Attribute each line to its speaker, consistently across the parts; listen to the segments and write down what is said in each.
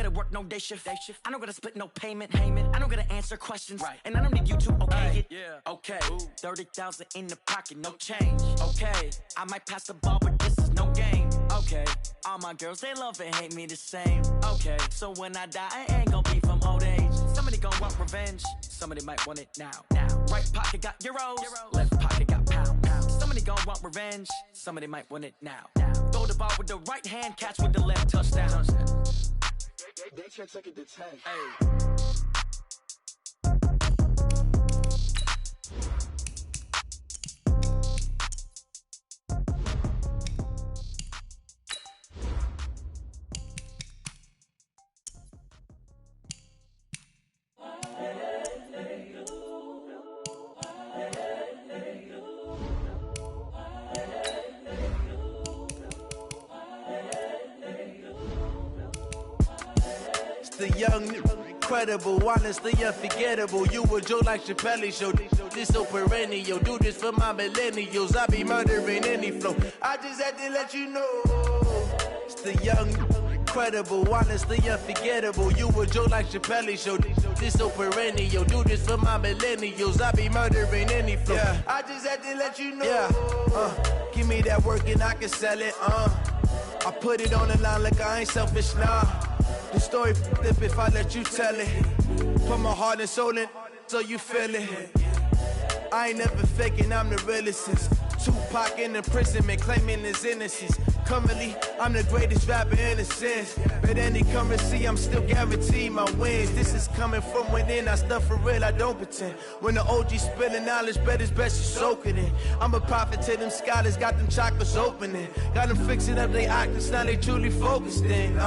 Speaker 1: gotta work no day shift. I don't gotta split no payment. I don't gotta answer questions. And I don't need you to okay it. Okay, 30,000 in the pocket, no change. Okay, I might pass the ball, but this is no game. Okay, all my girls, they love and hate me the same. Okay, so when I die, I ain't gonna be from old age. Somebody gon' want revenge. Somebody might want it now. Right pocket got euros. Left pocket got pounds. Somebody gon' want revenge. Somebody might want it now. Throw the ball with the right hand, catch with the left, touchdown. They can't take it to 10. Hey.
Speaker 2: The young, incredible, honestly unforgettable. You a Joe like Chappelle show. This so perennial. Do this for my millennials. I be murdering any flow. I just had to let you know. It's the young, incredible, honestly unforgettable. You a Joe like Chappelle show. This so perennial. Do this for my millennials. I be murdering any flow. Yeah. I just had to let you know. Yeah. Give me that work and I can sell it. I put it on the line like I ain't selfish, nah. The story flip if I let you tell it. Put my heart and soul in so you feel it. I ain't never faking, I'm the realest since Tupac in imprisonment, claiming his innocence. Currently, I'm the greatest rapper in a sense. But any currency, I'm still guaranteed my wins. This is coming from within, I stuff for real, I don't pretend. When the OG spilling knowledge, bet it's best you soak it in. I'm a prophet to them scholars, got them chakras opening. Got them fixing up their octaves, now they truly focused in.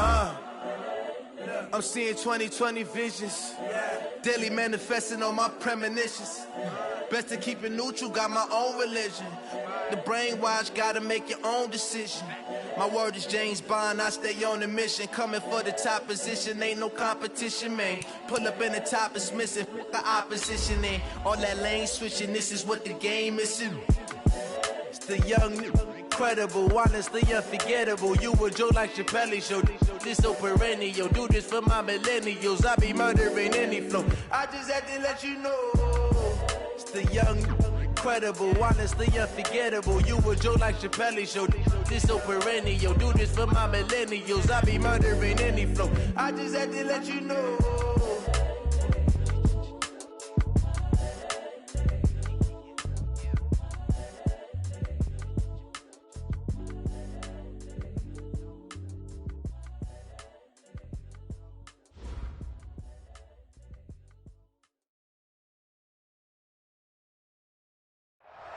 Speaker 2: I'm seeing 2020 visions. Daily manifesting on my premonitions. Best to keep it neutral, got my own religion. The brainwash, gotta make your own decision. My word is James Bond, I stay on the mission. Coming for the top position, ain't no competition, man. Pull up in the top is missing, the opposition in. All that lane switching, this is what the game is. It's the young, incredible, honestly unforgettable. You a Joe like Chappelle show. This so perennial. Do this for my millennials. I be murdering any flow. I just had to let you know. It's the young, incredible, honestly unforgettable. You a Joe like Chappelle show. This so perennial. Do this for my millennials. I be murdering any flow. I just had to let you know.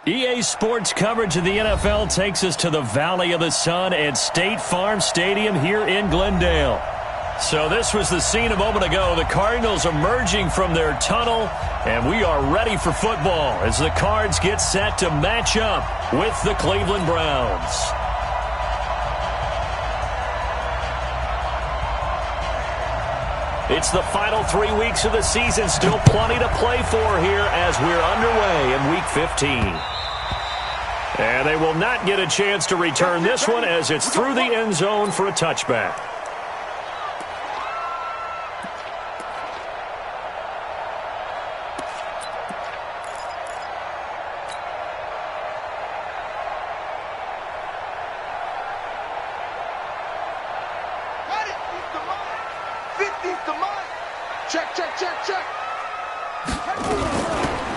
Speaker 3: EA Sports coverage of the NFL takes us to the Valley of the Sun at State Farm Stadium here in Glendale. So this was the scene a moment ago. The Cardinals emerging from their tunnel, and we are ready for football as the Cards get set to match up with the Cleveland Browns. It's the final 3 weeks of the season. Still plenty to play for here as we're underway in Week 15. And they will not get a chance to return this one as it's through the end zone for a touchback.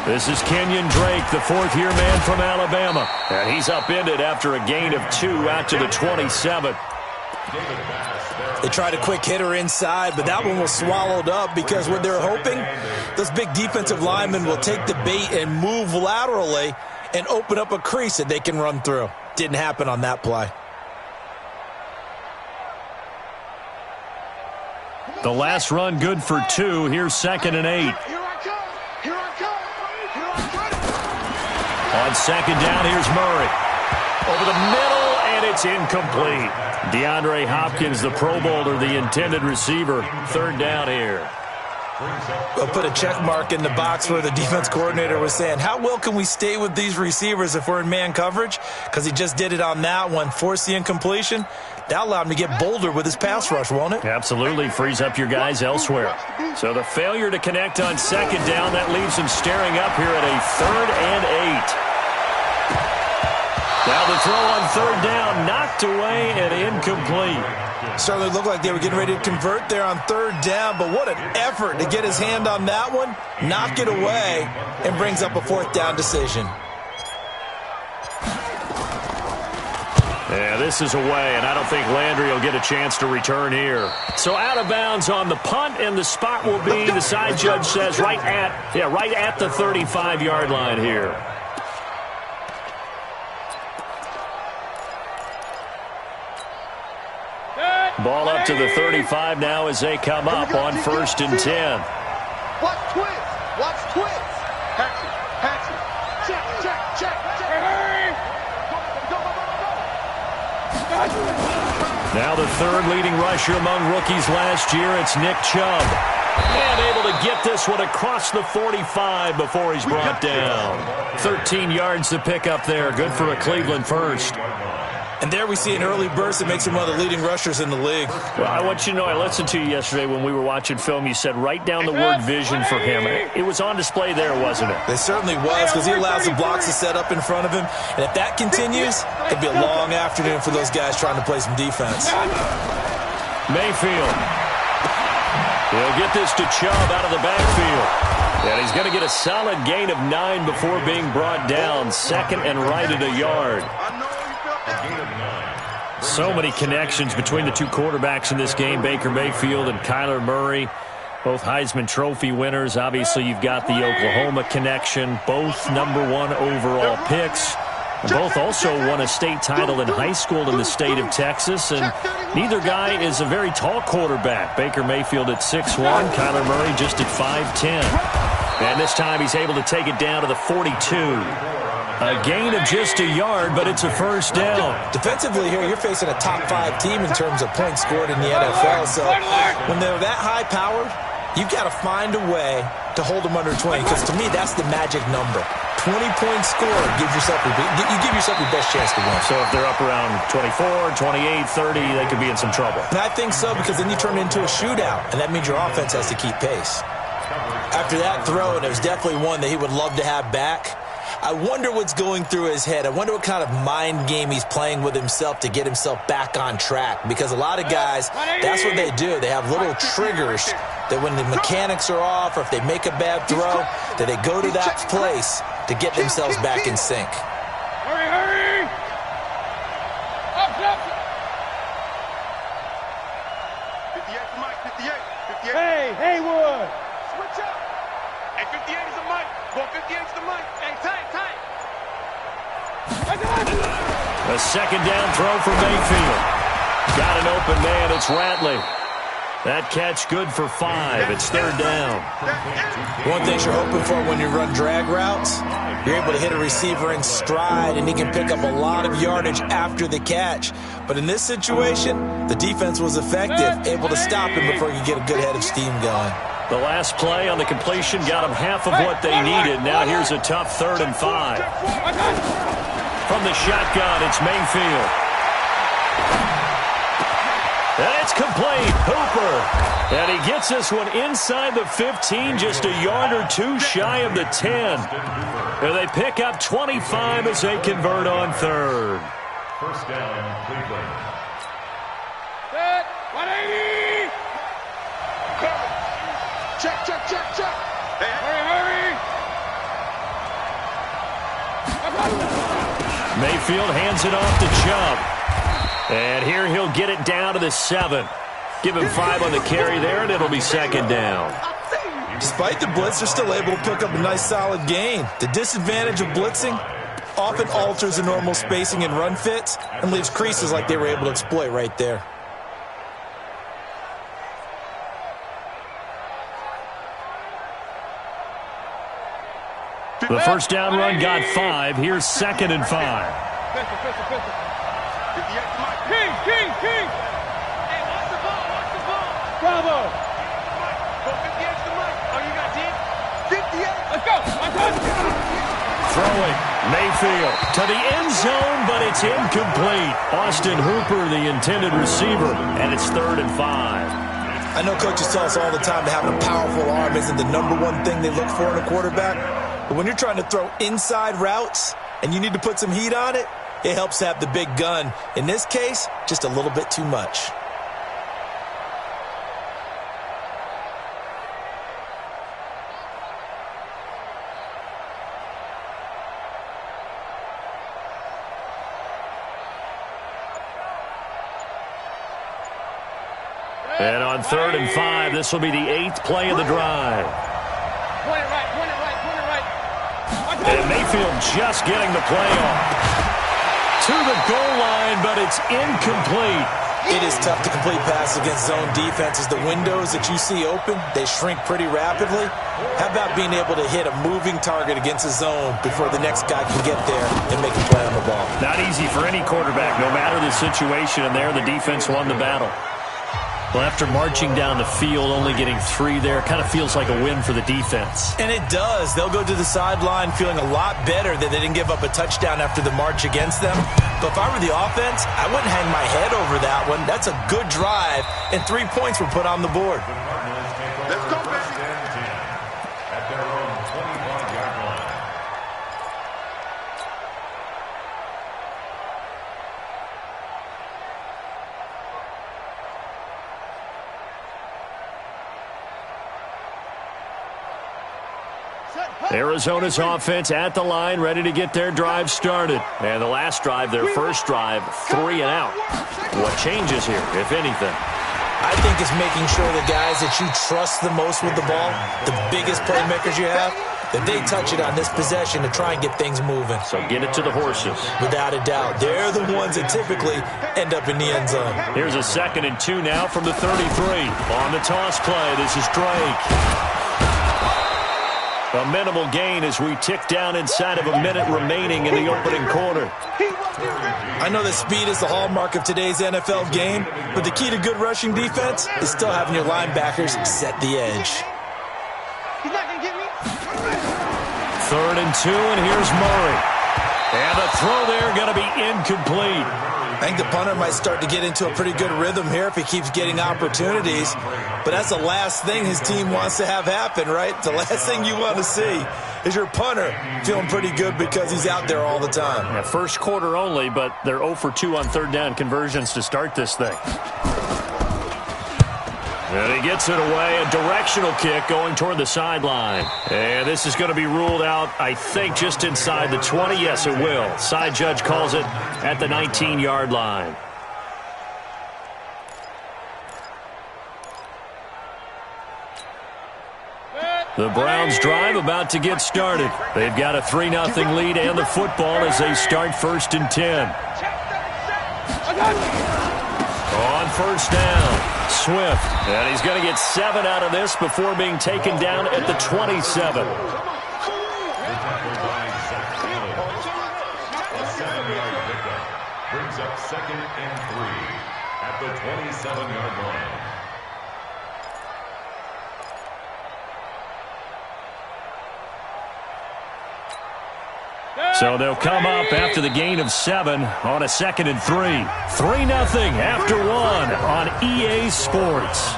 Speaker 3: This is Kenyon Drake, the fourth-year man from Alabama. And he's upended after a gain of 2 out to the 27.
Speaker 4: They tried a quick hitter inside, but that one was swallowed up because what they're hoping, those big defensive linemen will take the bait and move laterally and open up a crease that they can run through. Didn't happen on that play.
Speaker 3: The last run good for 2. Here's 2nd and 8. On 2nd down, here's Murray. Over the middle, and it's incomplete. DeAndre Hopkins, the Pro Bowler, the intended receiver. 3rd down here.
Speaker 4: We'll put a check mark in the box where the defense coordinator was saying, how well can we stay with these receivers if we're in man coverage? Because he just did it on that one, forced the incompletion. That'll allow him to get bolder with his pass rush, won't it?
Speaker 3: Absolutely. Frees up your guys elsewhere. So the failure to connect on second down, that leaves him staring up here at a 3rd and 8. Now the throw on 3rd down, knocked away and incomplete.
Speaker 4: Certainly looked like they were getting ready to convert there on 3rd down, but what an effort to get his hand on that one, knock it away, and brings up a 4th down decision.
Speaker 3: Yeah, this is away, and I don't think Landry will get a chance to return here. So out of bounds on the punt, and the spot will be, the side judge says, right at the 35-yard line here. Ball up to the 35 now as they come up on 1st and 10.
Speaker 5: Watch twist. Watch twist. Hatchet. Hatchet. Check. Hurry.
Speaker 3: Now the 3rd leading rusher among rookies last year, it's Nick Chubb. And able to get this one across the 45 before he's brought down. 13 yards to pick up there. Good for a Cleveland first.
Speaker 4: And there we see an early burst that makes him one of the leading rushers in the league.
Speaker 3: Well, I want you to know, I listened to you yesterday when we were watching film. You said write down the word vision for him. It was on display there, wasn't it?
Speaker 4: It certainly was, because he allows the blocks to set up in front of him. And if that continues, it'd be a long afternoon for those guys trying to play some defense.
Speaker 3: Mayfield. He'll get this to Chubb out of the backfield. And he's going to get a solid gain of 9 before being brought down. 2nd and right at a yard. So many connections between the two quarterbacks in this game, Baker Mayfield and Kyler Murray, both Heisman Trophy winners. Obviously, you've got the Oklahoma connection, both #1 overall picks. Both also won a state title in high school in the state of Texas, and neither guy is a very tall quarterback. Baker Mayfield at 6'1", Kyler Murray just at 5'10". And this time he's able to take it down to the 42. A gain of just a yard, but it's a 1st down.
Speaker 4: Defensively here, you're facing a top 5 team in terms of points scored in the NFL. So when they're that high-powered, you've got to find a way to hold them under 20, because to me, that's the magic number. 20 points scored gives yourself you give yourself your best chance to win.
Speaker 3: So if they're up around 24, 28, 30, they could be in some trouble.
Speaker 4: And I think so, because then you turn it into a shootout, and that means your offense has to keep pace. After that throw, and it was definitely one that he would love to have back, I wonder what's going through his head. I wonder what kind of mind game he's playing with himself to get himself back on track. Because a lot of guys, that's what they do. They have little triggers that when the mechanics are off or if they make a bad throw, that they go to that place to get themselves back in sync.
Speaker 5: Hurry. Up. 58 to Mike. 58. Hey, Haywood. Switch up. Hey, 58 is a Mike. Go 58 to the Mike. Hey, tight.
Speaker 3: A 2nd down throw for Mayfield. Got an open man. It's Ratley. That catch good for 5. It's 3rd down.
Speaker 4: One thing you're hoping for when you run drag routes, you're able to hit a receiver in stride, and he can pick up a lot of yardage after the catch. But in this situation, the defense was effective, able to stop him before he could get a good head of steam going.
Speaker 3: The last play on the completion got them half of what they needed. Now here's a tough 3rd and 5. From the shotgun, it's Mayfield. And it's complete. Hooper. And he gets this one inside the 15, just a yard or 2 shy of the 10. And they pick up 25 as they convert on 3rd.
Speaker 5: 1st down, Cleveland. Set. 180. Cover. Check. Hey, hurry.
Speaker 3: Mayfield hands it off to Chubb. And here he'll get it down to the 7. Give him 5 on the carry there, and it'll be 2nd down.
Speaker 4: Despite the blitz, they're still able to pick up a nice solid gain. The disadvantage of blitzing often alters the normal spacing and run fits and leaves creases like they were able to exploit right there.
Speaker 3: The 1st down run got 5. Here's 2nd and 5.
Speaker 5: King. Hey, watch the ball. Bravo. Go 58 to the mic. Oh, you got 10? 58. Let's go.
Speaker 3: throwing. Mayfield to the end zone, but it's incomplete. Austin Hooper, the intended receiver, and it's 3rd and 5.
Speaker 4: I know coaches tell us all the time that having a powerful arm isn't the #1 thing they look for in a quarterback. But when you're trying to throw inside routes and you need to put some heat on it, it helps to have the big gun. In this case, just a little bit too much.
Speaker 3: And on 3rd and 5, this will be the 8th play of the drive.
Speaker 5: Point it right, point it right, point it right.
Speaker 3: And Mayfield just getting the play off. To the goal line, but it's incomplete.
Speaker 4: It is tough to complete passes against zone defenses. The windows that you see open, they shrink pretty rapidly. How about being able to hit a moving target against a zone before the next guy can get there and make a play on the ball?
Speaker 3: Not easy for any quarterback, no matter the situation, and there the defense won the battle. Well, after marching down the field, only getting 3 there, kind of feels like a win for the defense.
Speaker 4: And it does. They'll go to the sideline feeling a lot better that they didn't give up a touchdown after the march against them. But if I were the offense, I wouldn't hang my head over that one. That's a good drive, and 3 points were put on the board.
Speaker 5: Let's go, baby.
Speaker 6: At their own 25-yard line.
Speaker 3: Arizona's offense at the line, ready to get their drive started. And the last drive, their first drive, 3 and out. What changes here, if anything?
Speaker 4: I think it's making sure the guys that you trust the most with the ball, the biggest playmakers you have, that they touch it on this possession to try and get things moving.
Speaker 3: So get it to the horses.
Speaker 4: Without a doubt. They're the ones that typically end up in the end zone.
Speaker 3: Here's a 2nd and 2 now from the 33. On the toss play, this is Drake. A minimal gain as we tick down inside of a minute remaining in the opening quarter.
Speaker 4: I know that speed is the hallmark of today's NFL game, but the key to good rushing defense is still having your linebackers set the edge.
Speaker 5: He's not going to get me.
Speaker 3: 3rd and 2, and here's Murray. And the throw there going to be incomplete.
Speaker 4: I think the punter might start to get into a pretty good rhythm here if he keeps getting opportunities. But that's the last thing his team wants to have happen, right? The last thing you want to see is your punter feeling pretty good because he's out there all the time.
Speaker 3: Yeah, first quarter only, but they're 0 for 2 on 3rd down conversions to start this thing. And he gets it away, a directional kick going toward the sideline. And this is going to be ruled out, I think, just inside the 20. Yes, it will. Side judge calls it at the 19-yard line. The Browns drive about to get started. They've got a 3-0 lead and the football as they start 1st and 10. On 1st down, Swift. And he's going to get 7 out of this before being taken down at the 27.
Speaker 6: Brings up 2nd and 3 at the 27-yard line.
Speaker 3: So they'll come up after the gain of 7 on a 2nd and 3. 3-0 after 1 on EA Sports.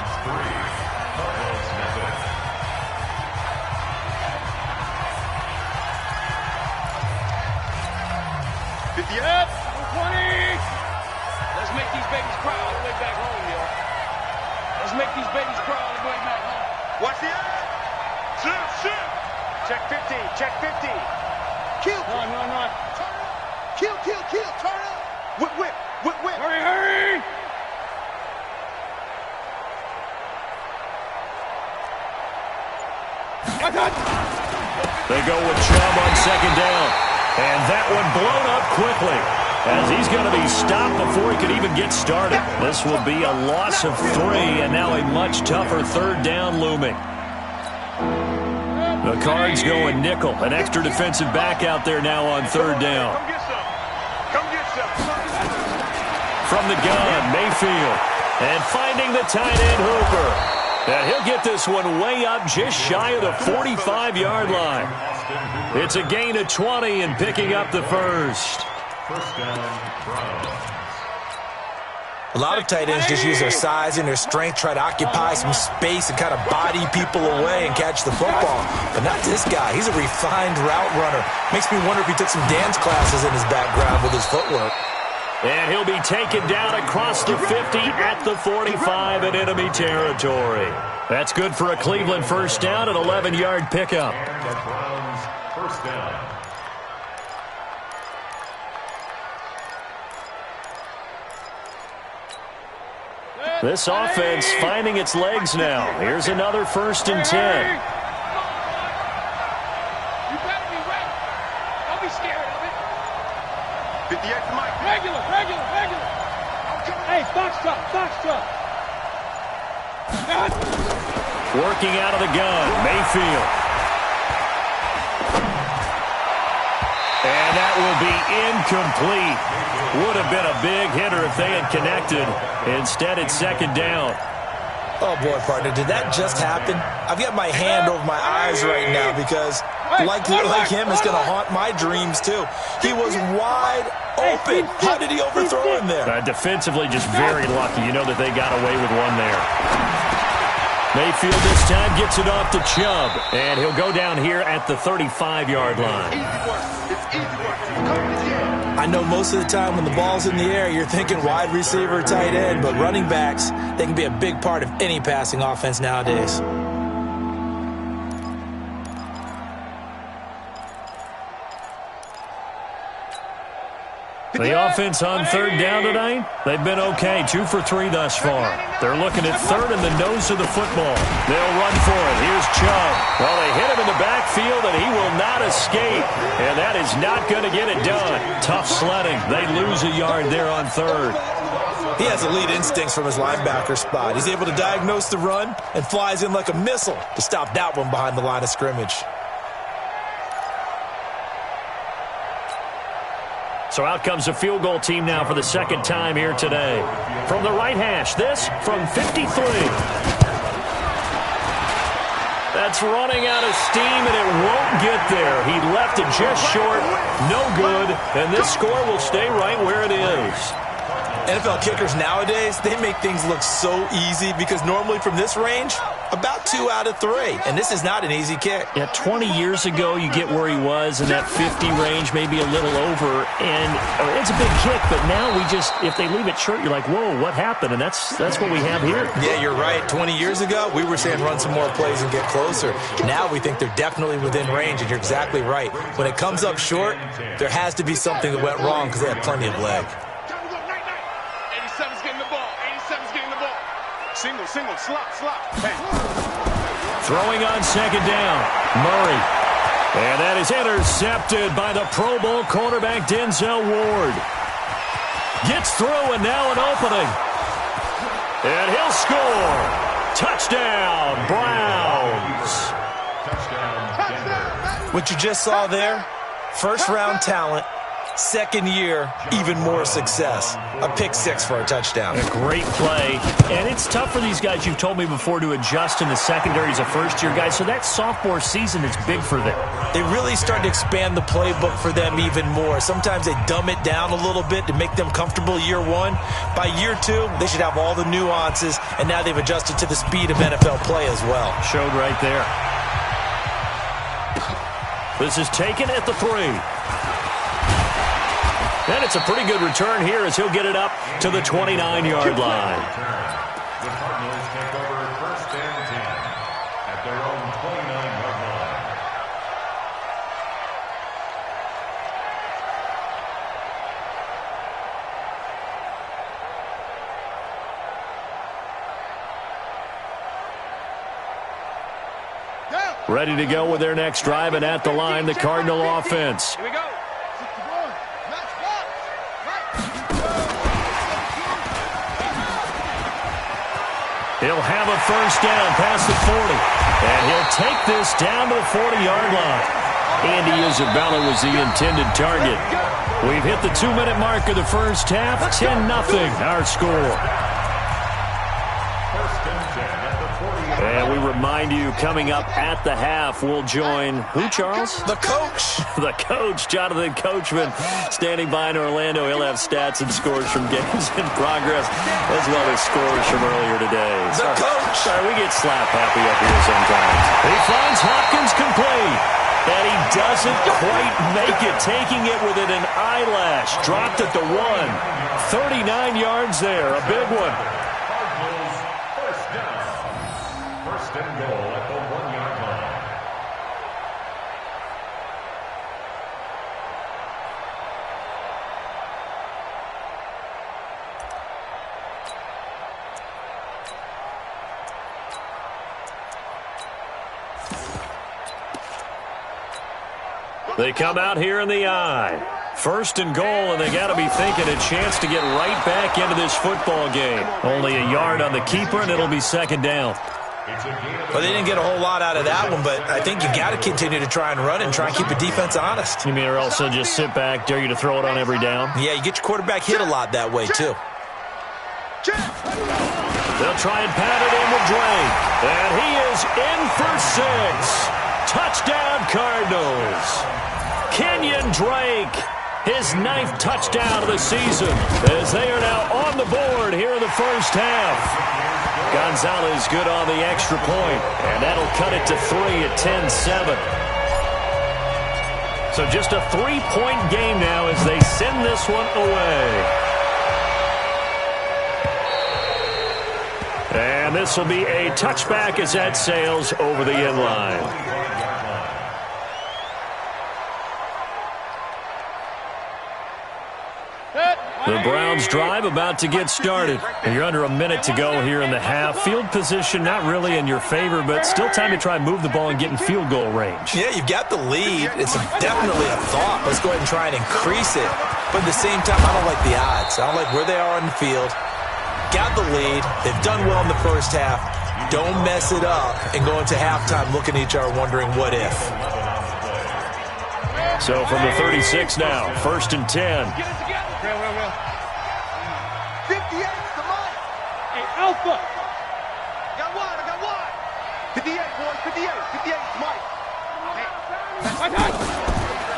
Speaker 5: Let's make these babies cry all the way back home, yo. Let's make these babies cry all the way back home. Watch the eye. Shoot. Check 15, check 15. Kill. Run. Turn up. Kill. Turn up. Whip. Hurry.
Speaker 3: They go with Chubb on 2nd down. And that one blown up quickly as he's going to be stopped before he could even get started. This will be a loss of 3 and now a much tougher 3rd down looming. The Cards going nickel. An extra defensive back out there now on 3rd down.
Speaker 5: Come get some.
Speaker 3: From the gun, Mayfield. And finding the tight end, Hooper. And he'll get this one way up just shy of the 45-yard line. It's a gain of 20 and picking up the first.
Speaker 6: First down, Browns.
Speaker 4: A lot of tight ends just use their size and their strength, try to occupy some space and kind of body people away and catch the football. But not this guy. He's a refined route runner. Makes me wonder if he took some dance classes in his background with his footwork.
Speaker 3: And he'll be taken down across the 50 at the 45 in enemy territory. That's good for a Cleveland first down, an 11-yard pickup.
Speaker 6: And Browns first down.
Speaker 3: This offense finding its legs now. Here's another 1st and 10.
Speaker 5: You better be ready. Don't be scared of it. 58 to Mike. Regular. Hey, box truck.
Speaker 3: Working out of the gun, Mayfield. And that will be incomplete. Would have been a big hitter if they had connected. Instead, it's 2nd down.
Speaker 4: Oh, boy, partner, did that just happen? I've got my hand over my eyes right now because, like him, it's going to haunt my dreams, too. He was wide open. How did he overthrow him there?
Speaker 3: Defensively, just very lucky. You know that they got away with one there. Mayfield this time gets it off to Chubb, and he'll go down here at the 35-yard line.
Speaker 4: I know most of the time when the ball's in the air, you're thinking wide receiver, tight end, but running backs, they can be a big part of any passing offense nowadays.
Speaker 3: The offense on 3rd down tonight, they've been okay, 2 for 3 thus far. They're looking at 3rd in the nose of the football. They'll run for it. Here's Chubb. Well, they hit him in the backfield, and he will not escape. And that is not going to get it done. Tough sledding. They lose a yard there on 3rd.
Speaker 4: He has elite instincts from his linebacker spot. He's able to diagnose the run and flies in like a missile to stop that one behind the line of scrimmage.
Speaker 3: So out comes a field goal team now for the 2nd time here today. From the right hash, this from 53. That's running out of steam, and it won't get there. He left it just short, no good, and this score will stay right where it is.
Speaker 4: NFL kickers nowadays, they make things look so easy because normally from this range, about 2 out of 3. And this is not an easy kick.
Speaker 3: Yeah, 20 years ago, you get where he was in that 50 range, maybe a little over. And it's a big kick, but now if they leave it short, you're like, whoa, what happened? And that's what we have here.
Speaker 4: Yeah, you're right. 20 years ago, we were saying run some more plays and get closer. Now we think they're definitely within range, and you're exactly right. When it comes up short, there has to be something that went wrong because they had plenty of leg.
Speaker 5: Single, slot. Hey.
Speaker 3: Throwing on 2nd down, Murray. And that is intercepted by the Pro Bowl cornerback Denzel Ward. Gets through, and now an opening. And he'll score. Touchdown, Browns.
Speaker 4: What you just saw there, first-round talent. 2nd year, even more success. A pick 6 for a touchdown.
Speaker 3: A great play. And it's tough for these guys, you've told me before, to adjust in the secondary as a first-year guy. So that sophomore season is big for them.
Speaker 4: They really start to expand the playbook for them even more. Sometimes they dumb it down a little bit to make them comfortable year 1. By year 2, they should have all the nuances, and now they've adjusted to the speed of NFL play as well.
Speaker 3: Showed right there. This is taken at the 3. And it's a pretty good return here as he'll get it up to the 29-yard line.
Speaker 6: The Cardinals take over 1st and 10 at their own 29-yard
Speaker 3: line. Ready to go with their next drive, and at the line, the Cardinal offense.
Speaker 5: Here we go.
Speaker 3: He'll have a first down past the 40. And he'll take this down to the 40-yard line. Andy Isabella was the intended target. We've hit the 2-minute mark of the first half. 10-0 our score.
Speaker 6: 1st and 10 at the 40-yard
Speaker 3: And we remind you, coming up at the half, we'll join who, Charles?
Speaker 4: The coach.
Speaker 3: The coach, Jonathan Coachman, standing by in Orlando. He'll have stats and scores from games in progress, as well as scores from earlier today.
Speaker 4: The coach.
Speaker 3: Sorry, we get slap happy up here sometimes. He finds Hopkins complete. And he doesn't quite make it, taking it within an eyelash. Dropped at the 1. 39 yards there, a big one.
Speaker 6: Cardinals first down. First and goal at the 1-yard line.
Speaker 3: They come out here in the I. First and goal, and they got to be thinking a chance to get right back into this football game. Only a yard on the keeper, and it'll be second down.
Speaker 4: Well, they didn't get a whole lot out of that one, but I think you got to continue to try and run and try and keep the defense honest.
Speaker 3: You mean or else they'll just sit back, dare you to throw it on every down?
Speaker 4: Yeah, you get your quarterback hit a lot that way, too.
Speaker 3: They'll try and pat it in with Drake. And he is in for 6. Touchdown, Cardinals. Kenyon Drake, his 9th touchdown of the season, as they are now on the board here in the first half. Gonzalez good on the extra point, and that'll cut it to 3 at 10-7. So just a 3-point game now as they send this one away. And this will be a touchback as that sails over the end line. The Browns drive about to get started. And you're under a minute to go here in the half. Field position not really in your favor, but still time to try and move the ball and get in field goal range.
Speaker 4: Yeah, you've got the lead. It's definitely a thought. Let's go ahead and try and increase it. But at the same time, I don't like the odds. I don't like where they are on the field. Got the lead. They've done well in the first half. Don't mess it up and go into halftime looking at each other wondering what if.
Speaker 3: So from the 36 now, first and 10.
Speaker 5: 58 to Mike. Hey, Alpha. I got one. 58, boys. 58 to Mike.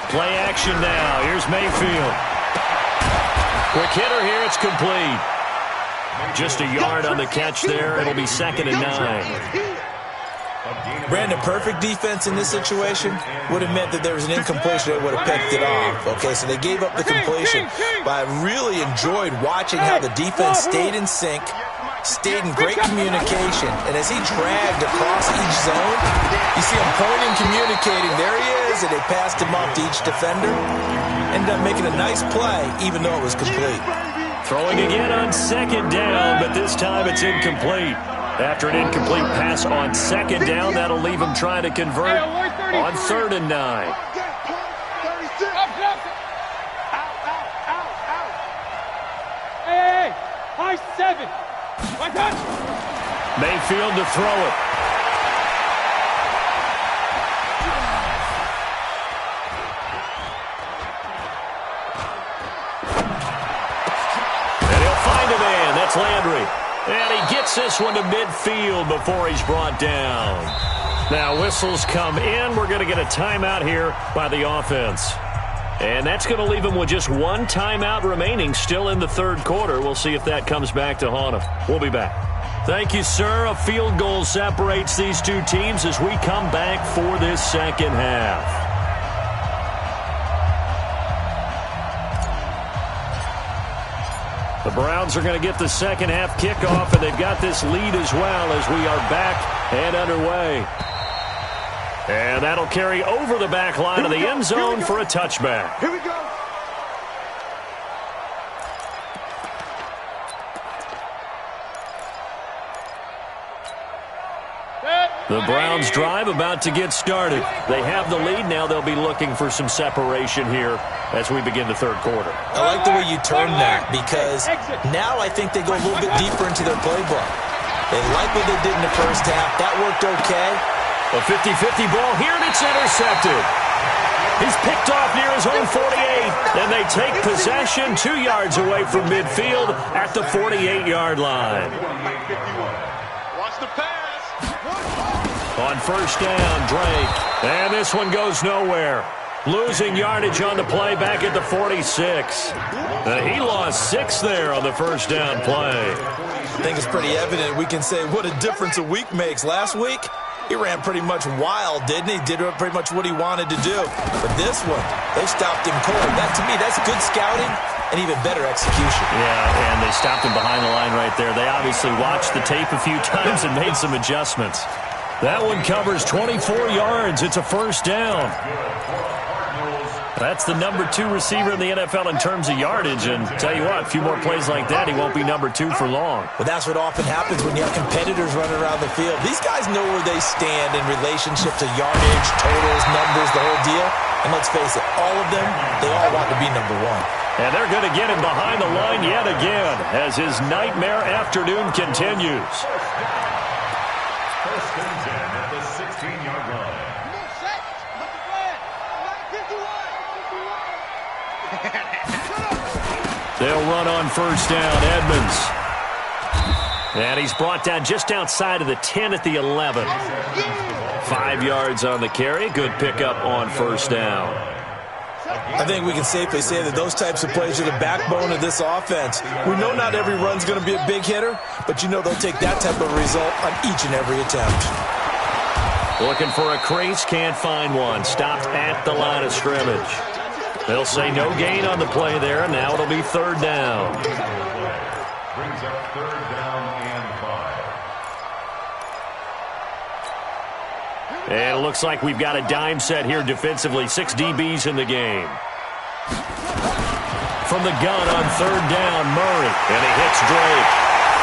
Speaker 3: Play action now. Here's Mayfield. Quick hitter here. It's complete. Just a yard on the catch there. It'll be second and 9.
Speaker 4: Brandon, perfect defense in this situation would have meant that there was an incompletion. They would have picked it off. Okay, so they gave up the completion. But I really enjoyed watching how the defense stayed in sync, stayed in great communication. And as he dragged across each zone, you see him pointing, communicating. There he is, and they passed him off to each defender. Ended up making a nice play, even though it was complete.
Speaker 3: Throwing again on second down, but this time it's incomplete. After an incomplete pass on second down, that'll leave him trying to convert on third and 9.
Speaker 5: Hey, high 7.
Speaker 3: Mayfield to throw it. And he'll find a man. That's Landry. And he gets this one to midfield before he's brought down. Now whistles come in. We're going to get a timeout here by the offense. And that's going to leave him with just one timeout remaining still in the third quarter. We'll see if that comes back to haunt him. We'll be back. Thank you, sir. A field goal separates these two teams as we come back for this second half. The Browns are going to get the second half kickoff, and they've got this lead as well as we are back and underway. And that'll carry over the back line of the end zone for a touchback.
Speaker 5: Here we go.
Speaker 3: The Browns drive about to get started. They have the lead. Now they'll be looking for some separation here as we begin the third quarter.
Speaker 4: I like the way you turned that because now I think they go a little bit deeper into their playbook. They like what they did in the first half. That worked okay.
Speaker 3: A 50-50 ball here, and it's intercepted. He's picked off near his own 48. Then they take possession 2 yards away from midfield at the 48-yard line.
Speaker 5: Watch the pass.
Speaker 3: On first down, Drake. And this one goes nowhere. Losing yardage on the play back at the 46. He lost 6 there on the first down play.
Speaker 4: I think it's pretty evident. We can say what a difference a week makes. Last week, he ran pretty much wild, didn't he? Did pretty much what he wanted to do. But this one, they stopped him cold. That, to me, that's good scouting and even better execution.
Speaker 3: Yeah, and they stopped him behind the line right there. They obviously watched the tape a few times and made some adjustments. That one covers 24 yards. It's a first down. That's the number 2 receiver in the NFL in terms of yardage. And tell you what, a few more plays like that, he won't be number 2 for long.
Speaker 4: Well, that's what often happens when you have competitors running around the field. These guys know where they stand in relationship to yardage, totals, numbers, the whole deal. And let's face it, all of them, they all want to be number 1.
Speaker 3: And they're going to get him behind the line yet again as his nightmare afternoon continues.
Speaker 6: First and 10 at the 16-yard line.
Speaker 3: They'll run on first down, Edmonds. And he's brought down just outside of the 10 at the 11. 5 yards on the carry. Good pickup on first down.
Speaker 4: I think we can safely say that those types of plays are the backbone of this offense. We know not every run's going to be a big hitter, but you know they'll take that type of result on each and every attempt.
Speaker 3: Looking for a crease, can't find one. Stopped at the line of scrimmage. They'll say no gain on the play there, and now it'll be third down.
Speaker 6: Brings up third down and 5.
Speaker 3: And it looks like we've got a dime set here defensively. 6 DBs in the game. From the gun on third down, Murray. And he hits Drake.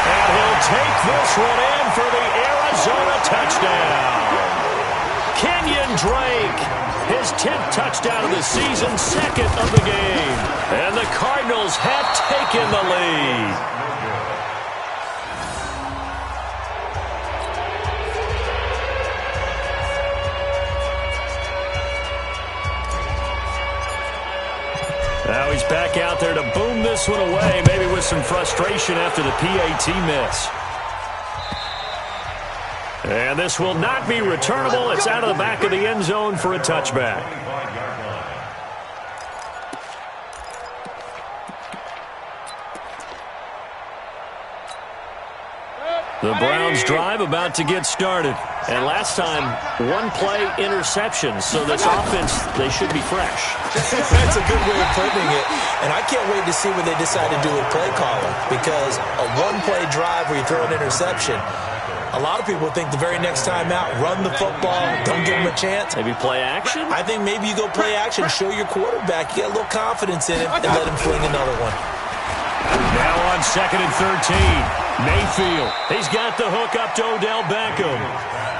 Speaker 3: And he'll take this one in for the Arizona touchdown. Kenyon Drake. His 10th touchdown of the season, 2nd of the game. And the Cardinals have taken the lead. Now he's back out there to boom this one away, maybe with some frustration after the PAT miss. And this will not be returnable. It's out of the back of the end zone for a touchback. The Browns drive about to get started. And last time, 1-play interception. So this offense, they should be fresh.
Speaker 4: That's a good way of putting it. And I can't wait to see what they decide to do with play calling. Because a 1-play drive where you throw an interception, a lot of people think the very next time out, run the football, don't give him a chance.
Speaker 3: Maybe play action?
Speaker 4: I think maybe you go play action, show your quarterback, you get a little confidence in him, and let him fling another one.
Speaker 3: Now on 2nd and 13, Mayfield. He's got the hook up to Odell Beckham.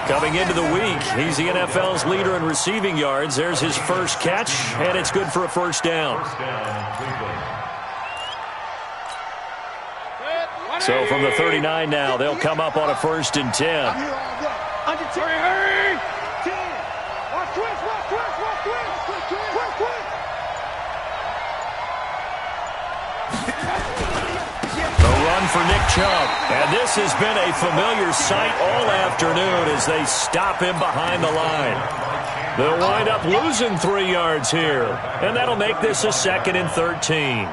Speaker 3: Coming into the week, he's the NFL's leader in receiving yards. There's his first catch, and it's good for a first down. So from the 39 now, they'll come up on a 1st and 10. The run for Nick Chubb. And this has been a familiar sight all afternoon as they stop him behind the line. They'll wind up losing 3 yards here. And that'll make this a 2nd and 13.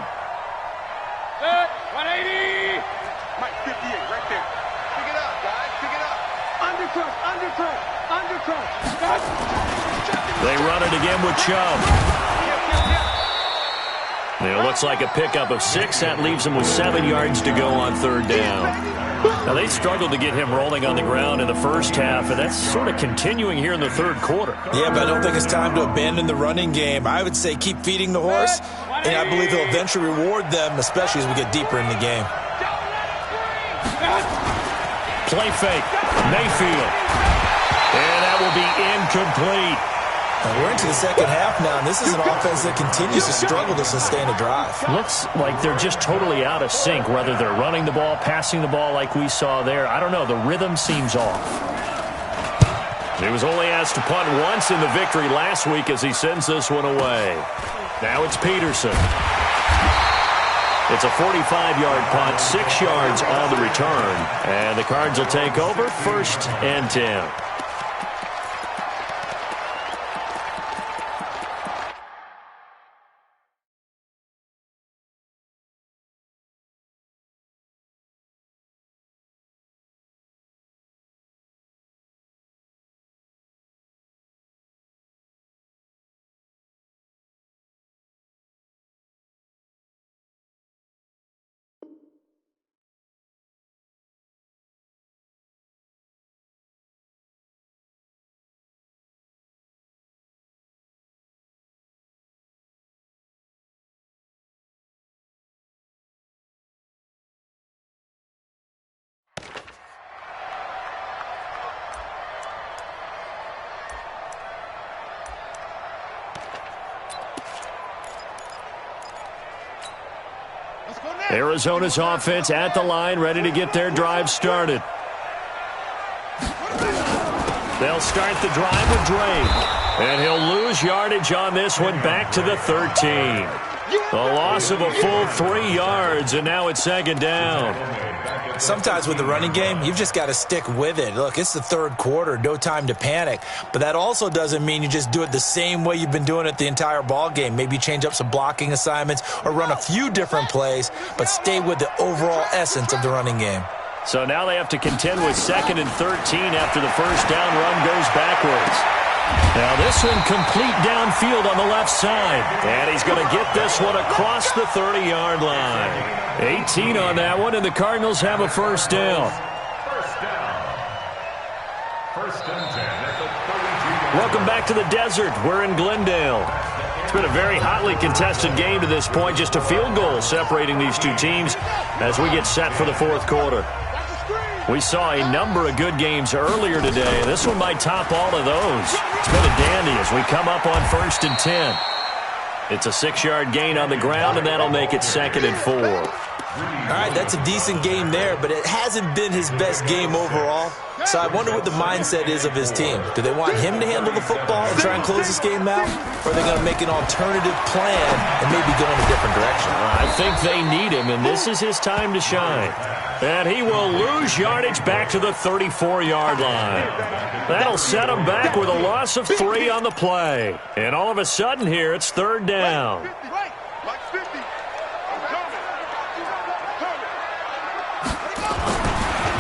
Speaker 3: They run it again with Chubb. It looks like a pickup of 6. That leaves them with 7 yards to go on third down. Now, they struggled to get him rolling on the ground in the first half, and that's sort of continuing here in the third quarter.
Speaker 4: Yeah, but I don't think it's time to abandon the running game. I would say keep feeding the horse, and I believe he'll eventually reward them, especially as we get deeper in the game.
Speaker 3: Play fake. Mayfield. And that will be incomplete.
Speaker 4: We're into the second half now, and this is an offense that continues to struggle to sustain a drive.
Speaker 3: Looks like they're just totally out of sync, whether they're running the ball, passing the ball like we saw there. I don't know. The rhythm seems off. He was only asked to punt once in the victory last week as he sends this one away. Now it's Peterson. It's a 45-yard punt, 6 yards on the return. And the Cards will take over 1st and 10. Arizona's offense at the line, ready to get their drive started. They'll start the drive with Drake. And he'll lose yardage on this one, back to the 13. A loss of a full 3 yards, and now it's second down.
Speaker 4: Sometimes with the running game, you've just got to stick with it. Look, it's the third quarter, no time to panic. But that also doesn't mean you just do it the same way you've been doing it the entire ball game. Maybe change up some blocking assignments or run a few different plays, but stay with the overall essence of the running game.
Speaker 3: So now they have to contend with 2nd and 13 after the first down run goes backwards. Now this one complete downfield on the left side. And he's going to get this one across the 30-yard line. 18 on that one, and the Cardinals have a first down.
Speaker 6: First and 10 at the 32.
Speaker 3: Welcome back to the desert. We're in Glendale. It's been a very hotly contested game to this point. Just a field goal separating these two teams as we get set for the fourth quarter. We saw a number of good games earlier today. This one might top all of those. It's been a dandy as we come up on 1st and 10. It's a 6-yard gain on the ground, and that'll make it 2nd and 4.
Speaker 4: All right, that's a decent game there, but it hasn't been his best game overall. So I wonder what the mindset is of his team. Do they want him to handle the football and try and close this game out? Or are they going to make an alternative plan and maybe go in a different direction?
Speaker 3: I think they need him, and this is his time to shine. And he will lose yardage back to the 34-yard line. That'll set him back with a loss of 3 on the play. And all of a sudden here, it's 3rd down.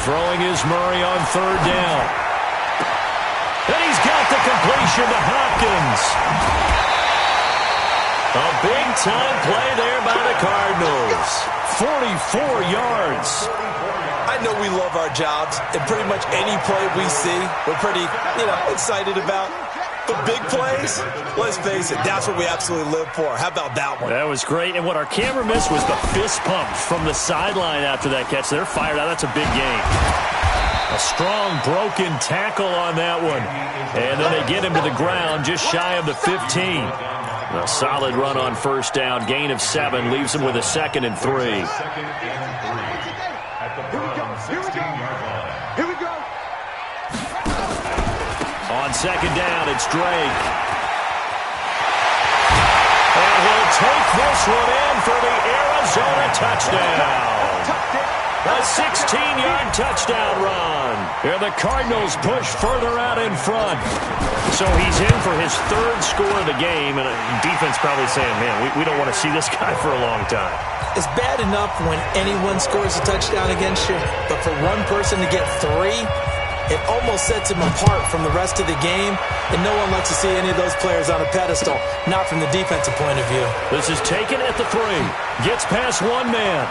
Speaker 3: Throwing is Murray on 3rd down. And he's got the completion to Hopkins. A big-time play there by the Cardinals. 44 yards.
Speaker 4: I know we love our jobs, and pretty much any play we see, we're pretty, excited about. But big plays, let's face it, that's what we absolutely live for. How about that one?
Speaker 3: That was great. And what our camera missed was the fist pump from the sideline after that catch. They're fired out. That's a big gain. A strong broken tackle on that one. And then they get him to the ground just shy of the 15. A solid run on first down. Gain of 7 leaves him with a 2nd and 3.
Speaker 6: At the 16-yard line.
Speaker 5: Here we go.
Speaker 3: On 2nd down, it's Drake. And he'll take this one in for the Arizona touchdown. A 16-yard touchdown run. And the Cardinals push further out in front. So he's in for his 3rd score of the game. And defense probably saying, man, we don't want to see this guy for a long time.
Speaker 4: It's bad enough when anyone scores a touchdown against you, but for one person to get 3, it almost sets him apart from the rest of the game, and no one likes to see any of those players on a pedestal, not from the defensive point of view.
Speaker 3: This is taken at the 3. Gets past one man.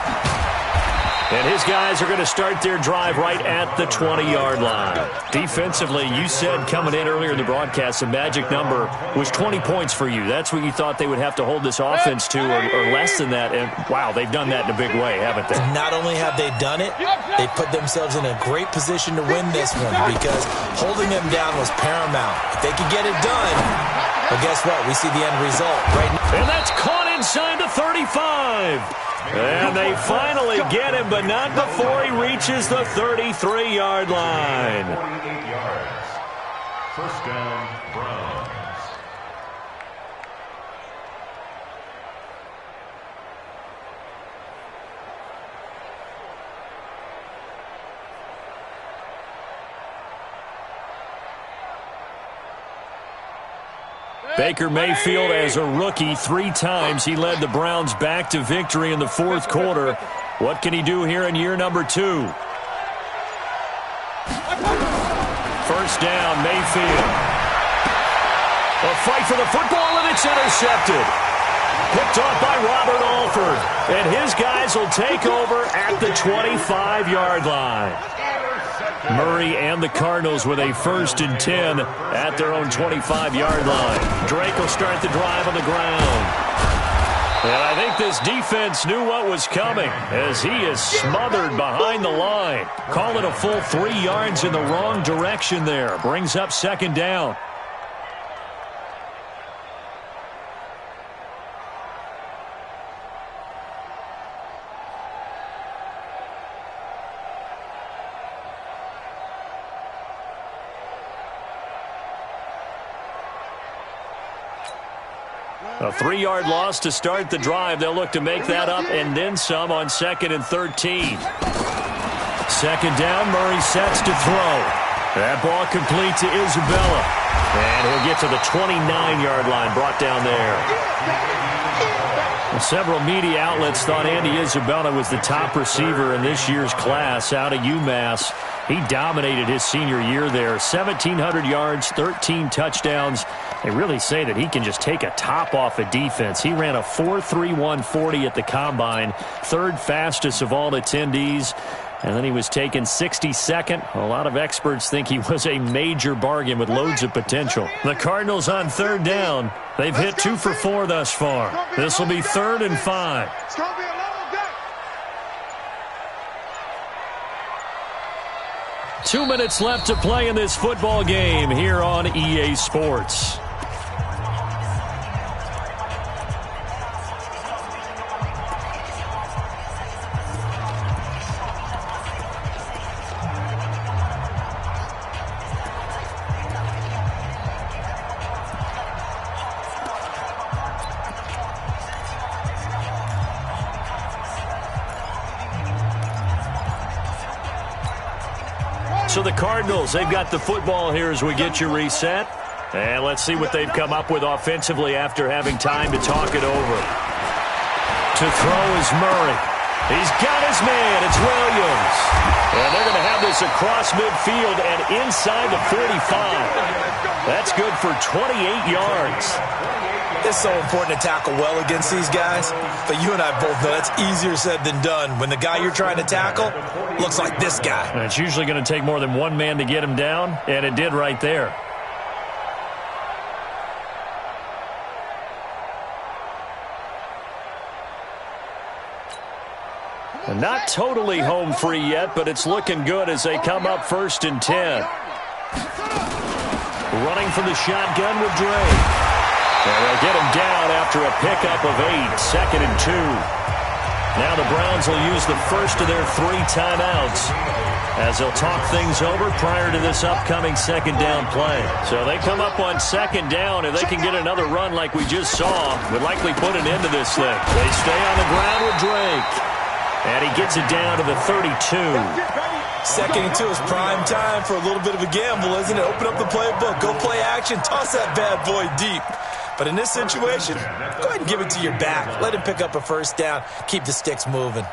Speaker 3: And his guys are going to start their drive right at the 20-yard line. Defensively, you said coming in earlier in the broadcast, the magic number was 20 points for you. That's what you thought they would have to hold this offense to, or less than that. And, wow, they've done that in a big way, haven't they?
Speaker 4: Not only have they done it, they put themselves in a great position to win this one because holding them down was paramount. If they could get it done, well, guess what? We see the end result right now.
Speaker 3: And that's caught inside the 35. And they finally get him, but not before he reaches the 33-yard line.
Speaker 6: 48 yards. First down, Browns.
Speaker 3: Baker Mayfield, as a rookie, 3 times he led the Browns back to victory in the fourth quarter. What can he do here in year number 2? First down, Mayfield. A fight for the football, and it's intercepted. Picked off by Robert Alford. And his guys will take over at the 25-yard line. Murray and the Cardinals with a 1st and 10 at their own 25-yard line. Drake will start the drive on the ground. And I think this defense knew what was coming as he is smothered behind the line. Call it a full 3 yards in the wrong direction there. Brings up 2nd down. A 3-yard loss to start the drive. They'll look to make that up and then some on 2nd and 13. Second down, Murray sets to throw. That ball complete to Isabella. And he'll get to the 29-yard line, brought down there. Several media outlets thought Andy Isabella was the top receiver in this year's class out of UMass. He dominated his senior year there. 1,700 yards, 13 touchdowns. They really say that he can just take a top off a defense. He ran a 4.31 40 at the Combine, 3rd fastest of all attendees. And then he was taken 62nd. A lot of experts think he was a major bargain with loads of potential. The Cardinals on 3rd down. They've hit 2 for 4 thus far. This will be 3rd and 5.
Speaker 5: It's going to be a long day.
Speaker 3: 2 minutes left to play in this football game here on EA Sports. So the Cardinals, they've got the football here as we get you reset. And let's see what they've come up with offensively after having time to talk it over. To throw is Murray. He's got his man. It's Williams. And they're going to have this across midfield and inside the 45. That's good for 28 yards.
Speaker 4: It's so important to tackle well against these guys. But you and I both know that's easier said than done. When the guy you're trying to tackle looks like this guy.
Speaker 3: And it's usually going to take more than one man to get him down, and it did right there. And not totally home free yet, but it's looking good as they come up 1st and 10. Running from the shotgun with Drake. And they'll get him down after a pickup of 8, 2nd and 2. Now the Browns will use the first of their 3 timeouts as they'll talk things over prior to this upcoming 2nd down play. So they come up on 2nd down. If they can get another run like we just saw, would likely put an end to this thing. They stay on the ground with Drake. And he gets it down to the 32.
Speaker 4: 2nd and 2 is prime time for a little bit of a gamble, isn't it? Open up the playbook, go play action, toss that bad boy deep. But in this situation, go ahead and give it to your back. Let him pick up a 1st down. Keep the sticks moving.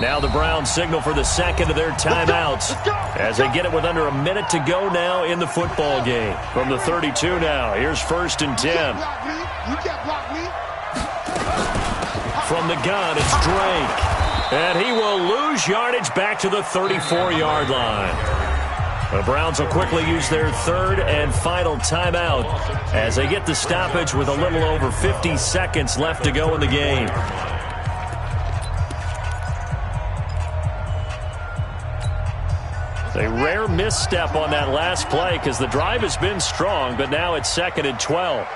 Speaker 3: Now the Browns signal for the 2nd of their timeouts as they get it with under a minute to go now in the football game. From the 32 now, here's 1st and 10. From the gun, it's Drake. And he will lose yardage back to the 34-yard line. The Browns will quickly use their 3rd and final timeout as they get the stoppage with a little over 50 seconds left to go in the game. A rare misstep on that last play because the drive has been strong, but now it's 2nd and 12.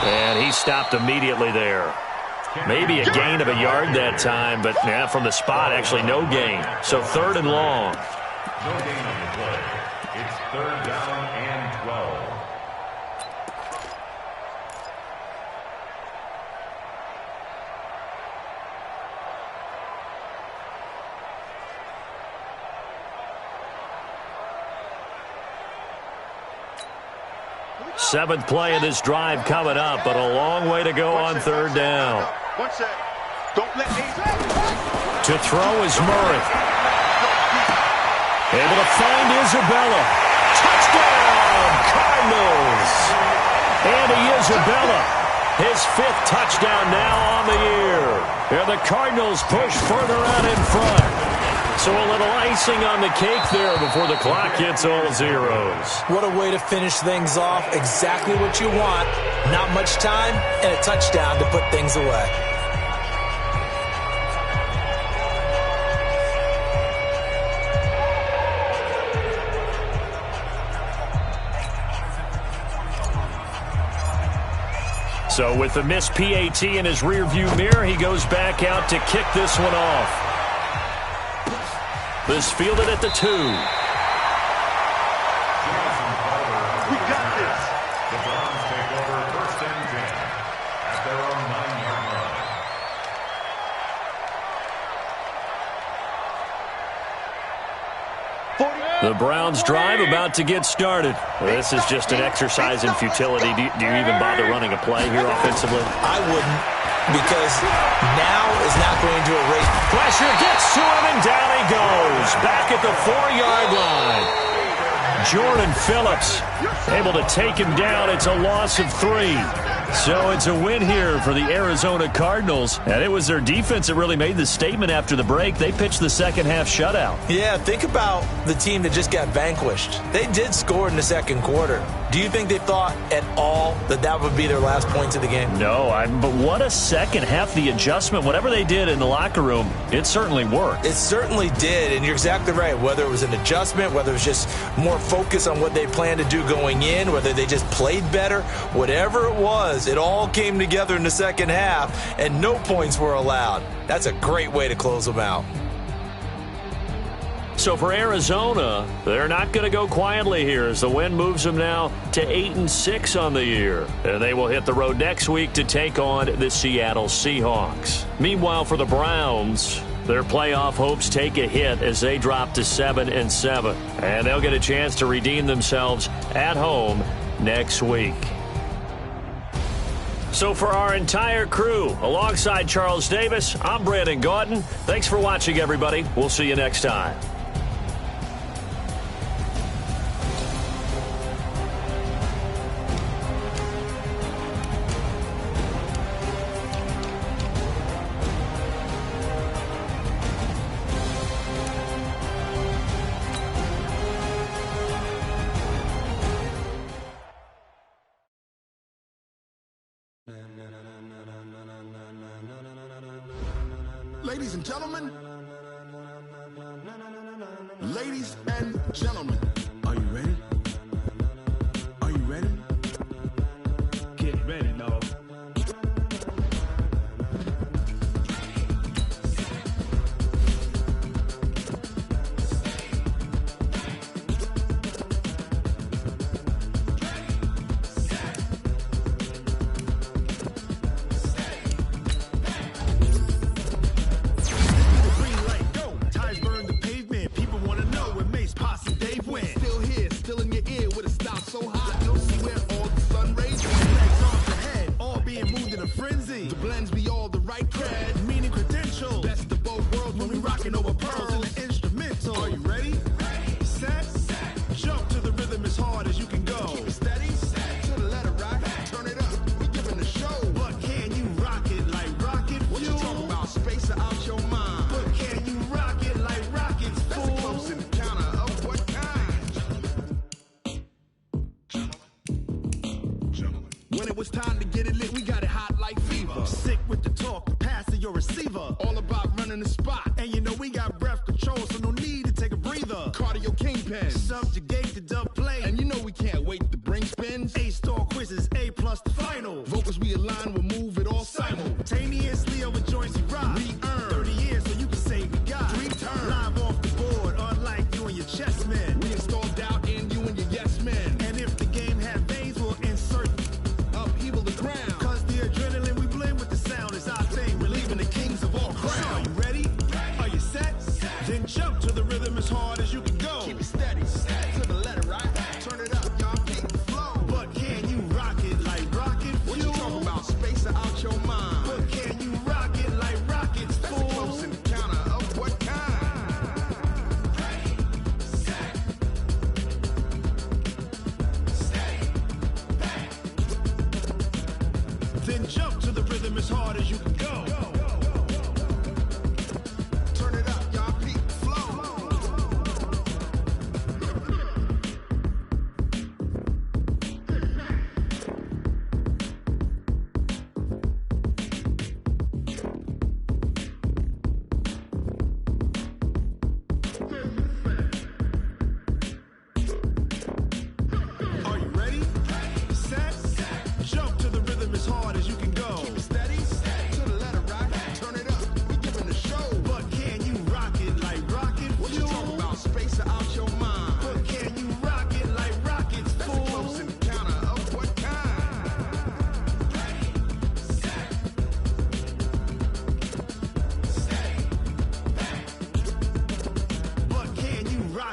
Speaker 3: And he stopped immediately there. Maybe a gain of a yard that time, but yeah, from the spot, actually no gain. So 3rd and long.
Speaker 6: No gain on the play. It's 3rd down and 12.
Speaker 3: Seventh play of this drive coming up, but a long way to go on 3rd down. To throw is Murray. Able to find Isabella. Touchdown, Cardinals. Andy Isabella, his 5th touchdown now on the year. And the Cardinals push further out in front. So a little icing on the cake there before the clock hits all zeros.
Speaker 4: What a way to finish things off. Exactly what you want. Not much time and a touchdown to put things away.
Speaker 3: So with the missed PAT in his rearview mirror, he goes back out to kick this one off. This fielded at the 2.
Speaker 5: We got this.
Speaker 6: The Browns take over 1st and 10 at their own 9-yard line.
Speaker 3: The Browns drive about to get started. This is just an exercise in futility. Do you even bother running a play here offensively?
Speaker 4: I wouldn't, because now is not going to erase.
Speaker 3: Pressure gets to him, and down he goes. Back at the 4-yard line. Jordan Phillips able to take him down. It's a loss of 3. So it's a win here for the Arizona Cardinals. And it was their defense that really made the statement after the break. They pitched the second-half shutout.
Speaker 4: Yeah, think about the team that just got vanquished. They did score in the second quarter. Do you think they thought at all that that would be their last points of the game?
Speaker 3: No, but what a second half. The adjustment, whatever they did in the locker room, it certainly worked.
Speaker 4: It certainly did, and you're exactly right. Whether it was an adjustment, whether it was just more focus on what they planned to do going in, whether they just played better, whatever it was, it all came together in the second half, and no points were allowed. That's a great way to close them out.
Speaker 3: So for Arizona, they're not going to go quietly here as the win moves them now to 8-6 on the year. And they will hit the road next week to take on the Seattle Seahawks. Meanwhile, for the Browns, their playoff hopes take a hit as they drop to 7-7. And they'll get a chance to redeem themselves at home next week. So for our entire crew, alongside Charles Davis, I'm Brandon Gaudin. Thanks for watching, everybody. We'll see you next time.
Speaker 7: Ladies and gentlemen, ladies and gentlemen, are you ready? Are you ready? Get ready, dog.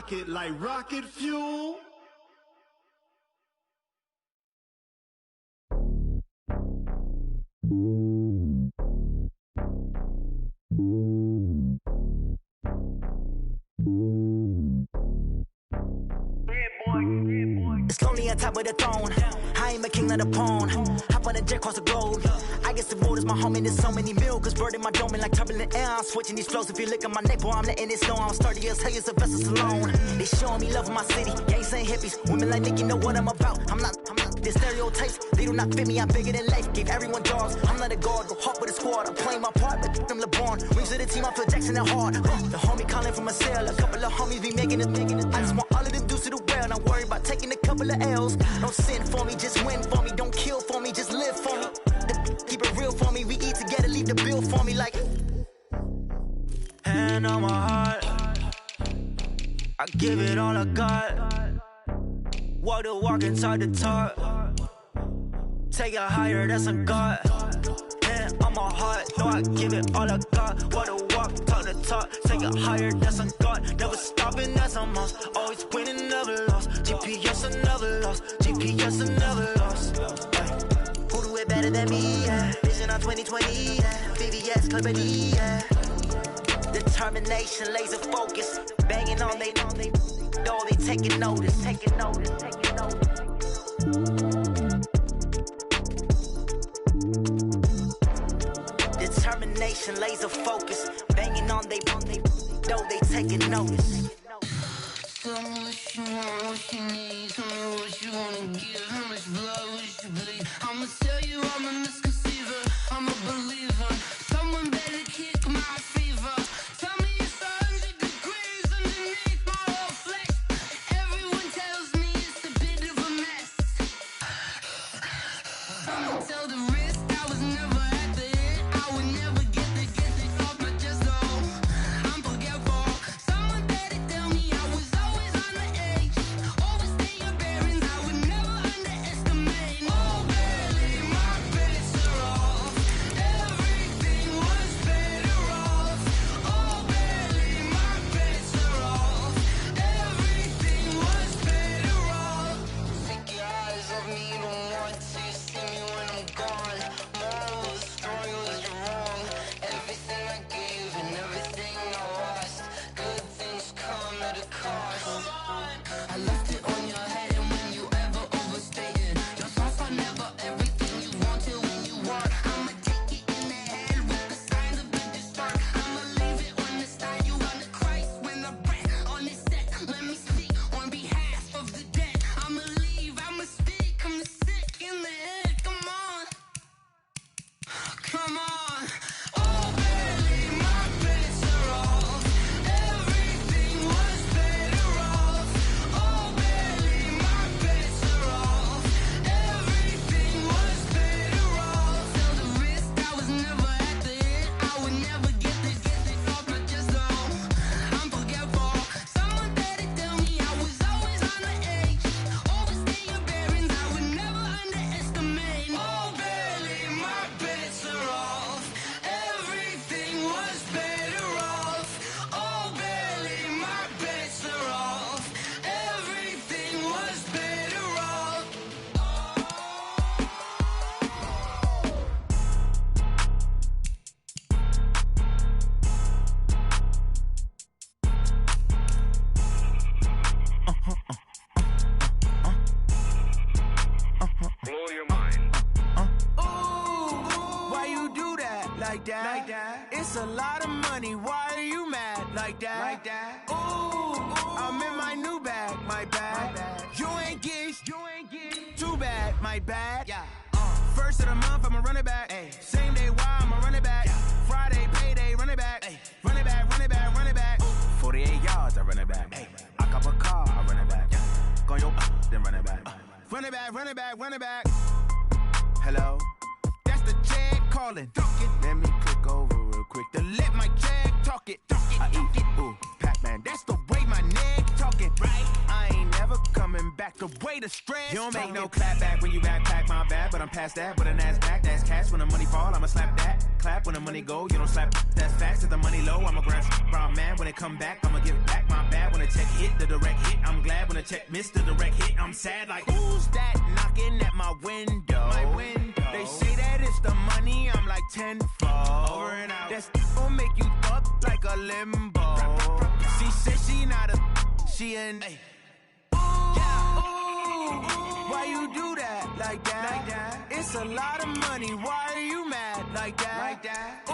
Speaker 7: pocket like rocket fuel.
Speaker 1: It's lonely on top of the throne. I ain't a king of the pawn. Hop on a jet across the globe. I guess the road is my home and there's so many milkers burning my dome like turbulent air. I'm switching these flows. If you look at my neck, boy, I'm letting it snow. I'm sturdy as hell, it's a vessel alone. They showing me love in my city. Gangs ain't hippies. Women like Nick, you know what I'm about. I'm not the stereotypes. They do not fit me. I'm bigger than life. Gave everyone dogs. I'm not a guard. Go hard with a squad. I'm playing my part, but I'm LeBron. Wings of the team, I feel Jackson and hard. The homie calling from a cell. A couple of homies be making it. I just want all of them dudes to the well. Not worry about taking a couple of L's. Don't sin for me, just win for me. Don't kill for me, just live for me. Keep it real for me. We eat together, leave the bill for me like. Hand on my heart, I give it all I got. Walk the walk and talk the talk. Take it higher, that's a God. Hand on my heart, no, I give it all I got. Walk the walk, talk the talk. Take it higher, that's a God. Never stopping, that's a must. Always winning, never lost. GPS, I never lost. GPS, I never lost. Who do it better than me? Yeah. Vision on 2020. Yeah. VVS, clarity. Yeah. Determination, laser focus. Banging on they know they taking notice. Taking notice. Taking notice. Determination, laser focus. Banging on they know they taking notice.
Speaker 8: Tell me what you want, what you need. Tell me what you wanna give. How much blood would you bleed? I'ma tell you I'm a misconceiver. I'm a believer. Someone better kick my fever. Tell me it's 100 degrees underneath my whole flesh. Everyone tells me it's a bit of a mess. I'ma tell the risk I was never at the end. I would never get the off my chest though. I'm forgetful. Someone better tell me I was always on the edge. Overstay your bearings, I would never underestimate. Oh baby, my bets are off. Everything was better off. Oh baby, my bets are off. Everything was better off. Take your eyes off me, you don't want to see me when I'm gone. Moral of the story was you're wrong. Everything I gave and everything I lost. Good things come at a cost. I left it on your head and when you ever overstated. Your thoughts are never everything you wanted when you want. I'ma take it in the head with the signs of the distort. I'ma leave it on the side. You on the Christ when the breath on this set. Let me speak on behalf of the dead. I'ma leave, I'ma speak. I'm the sick in the head. Come on. Come on. Oh baby, my bets are off. Everything was better off. Oh baby, my bets are off. Everything was better off. Tell the risk I was never at the end. I would never get this off my chest though. I'm forgetful. Someone better tell me I was always on the edge. Overstay your bearings, I would never underestimate. Oh baby, my bets are off. Everything was better off. Oh baby, my bets are off. Everything was better off.
Speaker 5: Blow your mind.
Speaker 2: Why you do that? Like that? It's a lot of money. Why are you mad? Like that? Ooh, I'm in my new bag. My bad. You ain't get too bad. My bad. Yeah. First of the month, I'ma run it back. Ay. Same day, why I'ma run it back. Friday, payday, run it back. Ay. Run it back, run it back, run it back. 48 yards, I run it back. Ay. I cop a car, I run it back. Go yo, then run it back. Run it back, run it back, run it back. Hello? That's the jag calling. Let me click over real quick to let my jag talk it. I eat it, ooh, Pac-Man. That's the way my neck talking, right? I ain't never coming back. The way the stress. You don't make no clap back when you backpack my bad, but I'm past that with an ass back. That's cash when the money fall. I'ma slap that, clap
Speaker 9: when the money go. You don't slap that's fast at the money low. I'm a grand brown man. When it come back, I'ma give back my bad. When the check hit, the direct hit. I'm glad when the check missed the direct hit. I'm sad like, who's that knocking at my window? They say that it's the money. I'm like tenfold. Over and out. That's gon' make you up like a limbo. She said she not a, she an. Why you do that like that? It's a lot of money. Why are you mad like that? Ooh,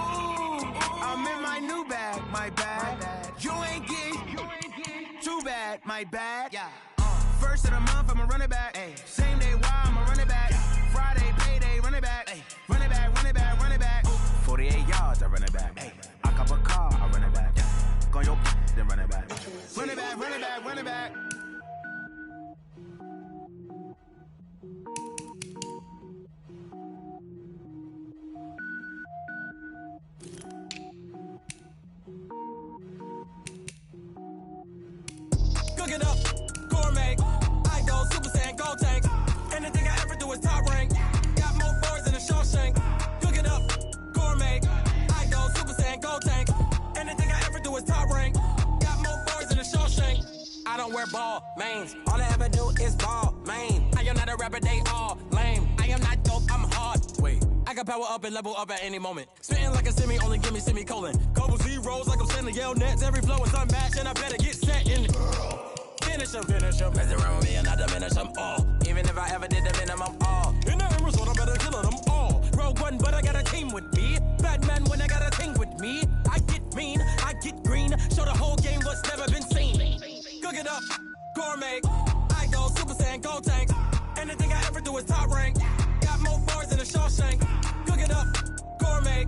Speaker 9: I'm in my new bag, my bad. You ain't getting too bad, my bad. First of the month, I'ma run it back. Same day, why I'ma run it back. Friday, payday, run it back. Run it back, run it back, run it back. 48 yards, I run it back. I cop a car, I run it back. Go on your then run it back. Run it back, run it back, run it back.
Speaker 10: Cook it up, gourmet. I go Super Saiyan, gold tank. Anything I ever do is top rank. Got more boys than a Shawshank. Cook it up, gourmet. I go Super Saiyan, gold tank. Anything I ever do is top rank. Got more boys than a Shawshank. I don't wear ball mains. All I ever do is ball main. I am not a rapper, they all lame. I am not dope, I'm hard. Wait, I can power up and level up at any moment. Spitting like a semi, only give me semicolon. Couple zeros like I'm sending yell nets. Every flow is unmatched and I better get set in. Finish them. Mess around with me and I diminish them all. Even if I ever did the minimum, all. In the end result, I better kill them all. Rogue One, but I got a team with me. Batman when I got a team with me. I get mean, I get green. Show the whole game what's never been seen. Cook it up, gourmet. I go Super Saiyan, gold tank. Anything I ever do is top rank. Got more bars than a Shawshank. Cook it up, gourmet.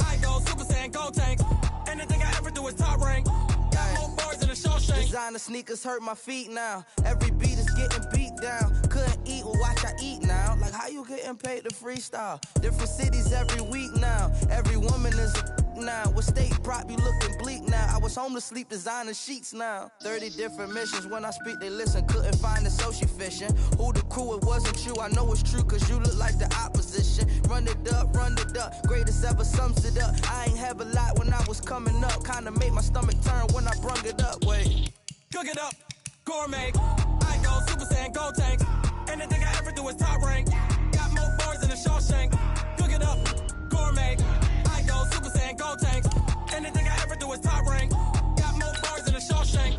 Speaker 10: I go Super Saiyan, gold tank. Anything I ever do is top rank. Got more bars than a Shawshank.
Speaker 11: Designer sneakers hurt my feet now. Every beat is getting beat down. Couldn't eat, well watch I eat now. Like how you getting paid to freestyle? Different cities every week now. Every woman is a now. With state prop, you looking bleak now. I was home to sleep designing sheets now. 30 different missions. When I speak, they listen. Couldn't find it, so she fishing. Who the crew, it wasn't you. I know it's true, cause you look like the opposition. Run it up, greatest ever sums it up. I ain't have a lot when I was coming up. Kinda made my stomach turn when I brung it up. Wait.
Speaker 10: Cook it up, gourmet. I go Super Saiyan, gold tank. Anything I ever do is top rank. Got more bars than a Shawshank. Cook it up, gourmet. I go Super Saiyan, gold tank. Anything I ever do is top rank. Got more bars than a Shawshank.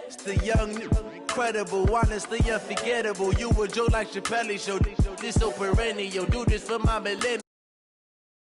Speaker 2: It's the young, incredible, honestly unforgettable. You a joke like Chappelle Show. This so perennial. Do this for my millennial.